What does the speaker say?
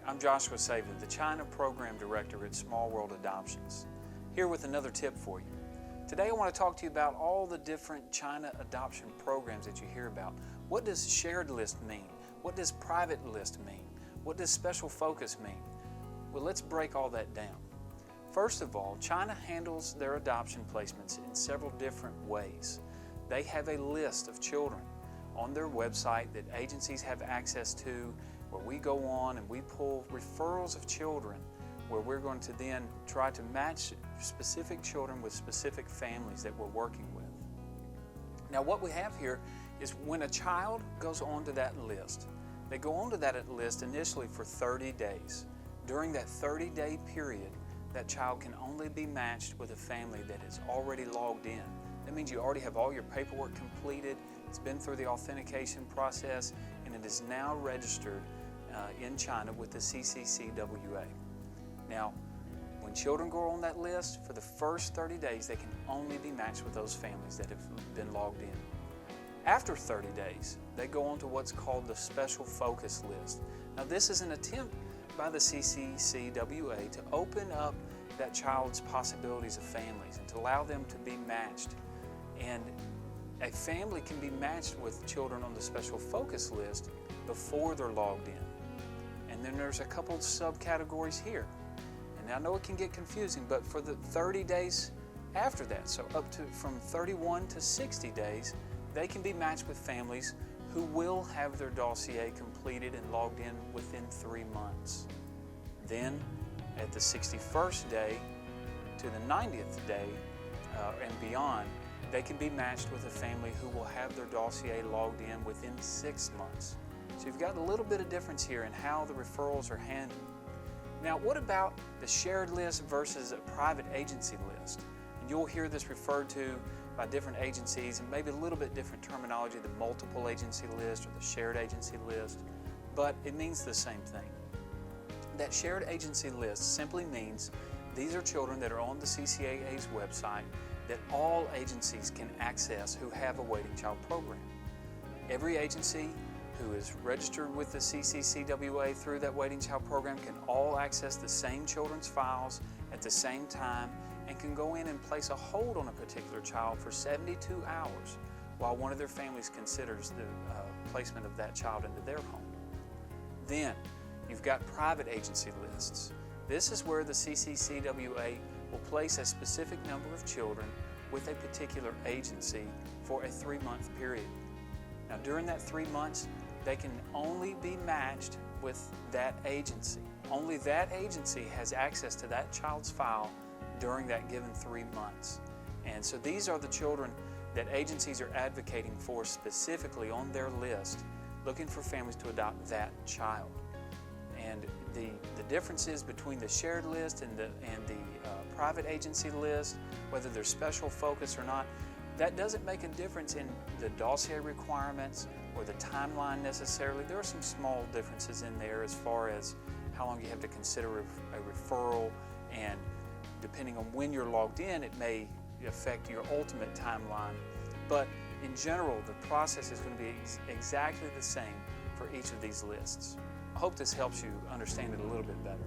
I'm Joshua Saven, the China Program Director at Small World Adoptions, here with another tip for you. Today I want to talk to you about all the different China adoption programs that you hear about. What does shared list mean? What does private list mean? What does special focus mean? Well, let's break all that down. First of all, China handles their adoption placements in several different ways. They have a list of children on their website that agencies have access to, where we go on and we pull referrals of children, where we're going to then try to match specific children with specific families that we're working with. Now what we have here is when a child goes onto that list, they go onto that list initially for 30 days. During that 30-day period, that child can only be matched with a family that is already logged in. That means you already have all your paperwork completed, it's been through the authentication process, and it is now registered in China with the CCCWA. Now, when children go on that list, for the first 30 days, they can only be matched with those families that have been logged in. After 30 days, they go on to what's called the Special Focus List. Now, this is an attempt by the CCCWA to open up that child's possibilities of families and to allow them to be matched. And a family can be matched with children on the Special Focus List before they're logged in. And then there's a couple of subcategories here. And I know it can get confusing, but for the 30 days after that, so up to from 31 to 60 days, they can be matched with families who will have their dossier completed and logged in within 3 months. Then at the 61st day to the 90th day and beyond, they can be matched with a family who will have their dossier logged in within 6 months. So you've got a little bit of difference here in how the referrals are handled. Now, what about the shared list versus a private agency list? And you'll hear this referred to by different agencies and maybe a little bit different terminology, the multiple agency list or the shared agency list, but it means the same thing. That shared agency list simply means these are children that are on the CCAA's website that all agencies can access who have a waiting child program. Every agency who is registered with the CCCWA through that waiting child program can all access the same children's files at the same time and can go in and place a hold on a particular child for 72 hours while one of their families considers the placement of that child into their home. Then you've got private agency lists. This is where the CCCWA will place a specific number of children with a particular agency for a 3-month period. Now during that 3 months, they can only be matched with that agency. Only that agency has access to that child's file during that given 3 months. And so these are the children that agencies are advocating for specifically on their list, looking for families to adopt that child. And the differences between the shared list and the private agency list, whether they're special focus or not, that doesn't make a difference in the dossier requirements or the timeline necessarily. There are some small differences in there as far as how long you have to consider a referral, and depending on when you're logged in, it may affect your ultimate timeline. But in general, the process is going to be exactly the same for each of these lists. I hope this helps you understand it a little bit better.